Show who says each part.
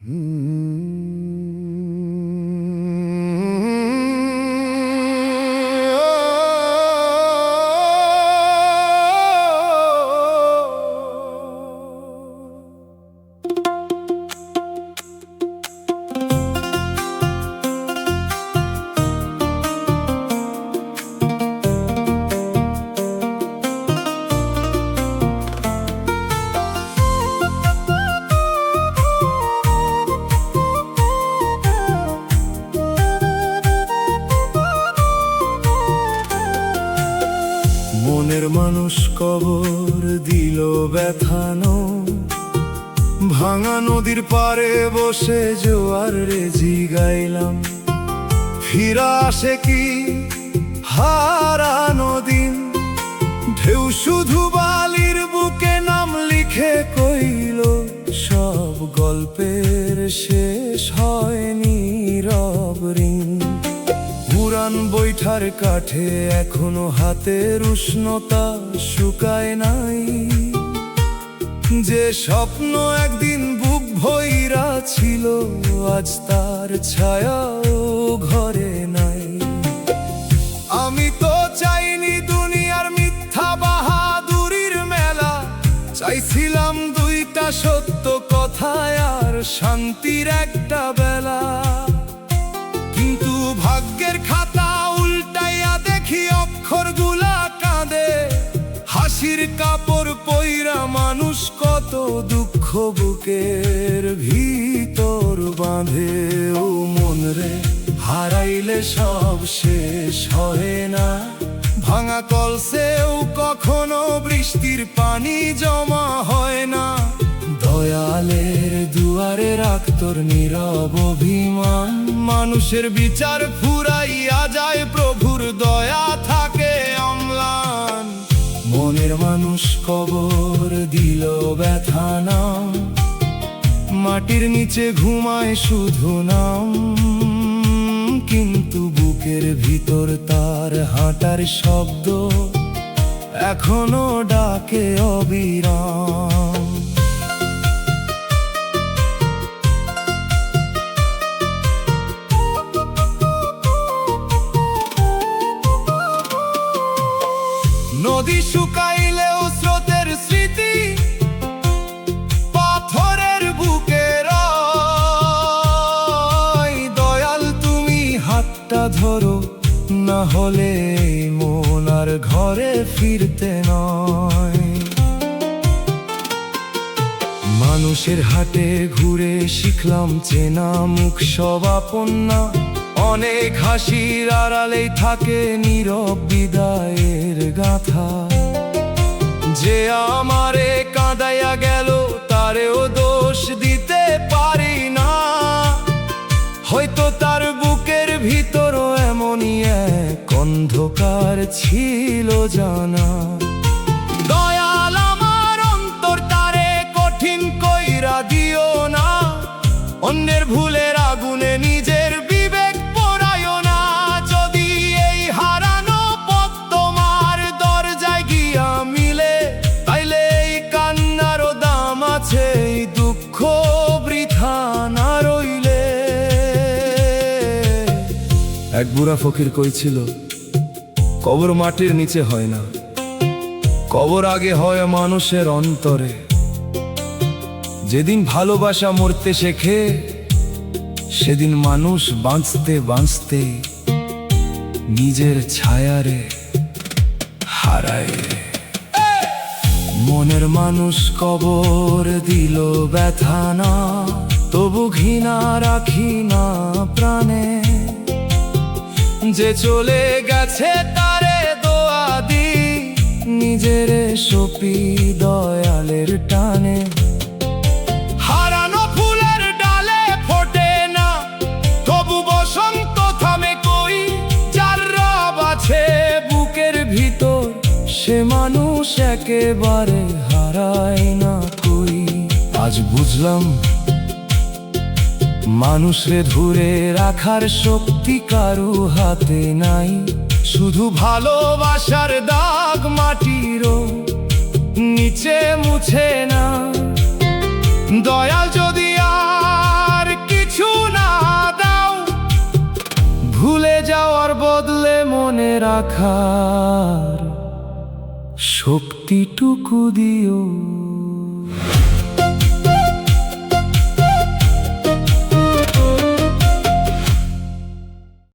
Speaker 1: মনের মানুষ কবর দিল ব্যথানো, ভাঙা নদীর পারে বসে জোয়ার রেজি গাইলাম। ফিরা আসে কি হারানো দিন, ঢেউ শুধু বালির বুকে নাম লিখে কইল, সব গল্পের শেষ হয়নি রব ঋণ। পুরান বৈঠার কাঠে এখনো হাতের উষ্ণতা শুকায় নাই, যে স্বপ্ন একদিন বুক ভইরা ছিল আজ তার ছায়াও ঘরে নাই। আমি তো চাইনি দুনিয়ার মিথ্যা বাহাদুরির মেলা, চাইছিলাম দুইটা সত্য কথায় আর শান্তির একটা বেলা। কিন্তু ভাগ্যের খাতা উল্টাইয়া দেখি অক্ষরগুলা কাঁদে, হাসির কাপড় পইরা মানুষ কত দুঃখ বুকের ভিতর বাঁধে। ও মন রে, হারাইলে সব শেষ হয় না, ভাঙা কলসেও কখনো বৃষ্টির পানি জমা হয় না। দয়ালের দুয়ারে রাখ তোর নীরব অভিমান, মানুষের বিচার ফুরাইয়া যায়, প্রভুর দয়া থাকে অম্লান। মনের মানুষ কবর দিল ব্যথা নাম, মাটির নিচে ঘুমায় শুধু নাম, কিন্তু বুকের ভিতর তার হাঁটার শব্দ এখনো ডাকে অবিরাম। নদী শুকাইলেও স্রোতের স্মৃতি পাথরের বুকে রয়। দয়াল তুমি হাতটা ধরো, না হলে মন আর ঘরে ফিরতে নয়। মানুষের হাটে ঘুরে শিখলাম চেনা মুখ সব আপন না, অনেক হাসির আড়ালেই থাকে নীরব বিদায়ের গাথা। যে আমারে কাঁদাইয়া গেল তারেও দোষ দিতে পারি না, হয়তো তার বুকের ভিতরও এমনই এক অন্ধকার ছিল জানা। দয়াল আমার অন্তর তারে কঠিন কইরা দিও না, অন্যের ভুলের আগুনে নিজের বিবেক পোড়ায়ও না। যদি এই হারানো পথ তোমার দরজায় গিয়া মিলে, তাইলে এই কান্নারও দাম আছে, এই দুঃখ বৃথা না রইলে। এক বুড়া ফকির কইছিল, কবর মাটির নিচে হয় না, কবর আগে হয় মানুষের অন্তরে। যেদিন ভালোবাসা মরতে শেখে, সেদিন মানুষ বাঁচতে বাঁচতে নিজের ছায়ারে হারায়। মনের মানুষ কবর দিল ব্যথা না, তবু ঘৃণা রাখি না প্রাণে। যে চলে গেছে তারে দোয়া দি, নিজের সপি দয়ালের টানে। হারানো ফুলের ডালে ফোটে না, তবু বসন্ত থামে কই। যার রব আছে বুকের ভিতর, সে মানুষ একেবারে হারায় না কই। আজ বুঝলাম মানুষরে ধরে রাখার শক্তি কারু হাতে নাই, শুধু ভালোবাসার দাগ মাটিরও নিচে মুছে না। দয়াল যদি আর রাখার শক্তিটুকু দিও।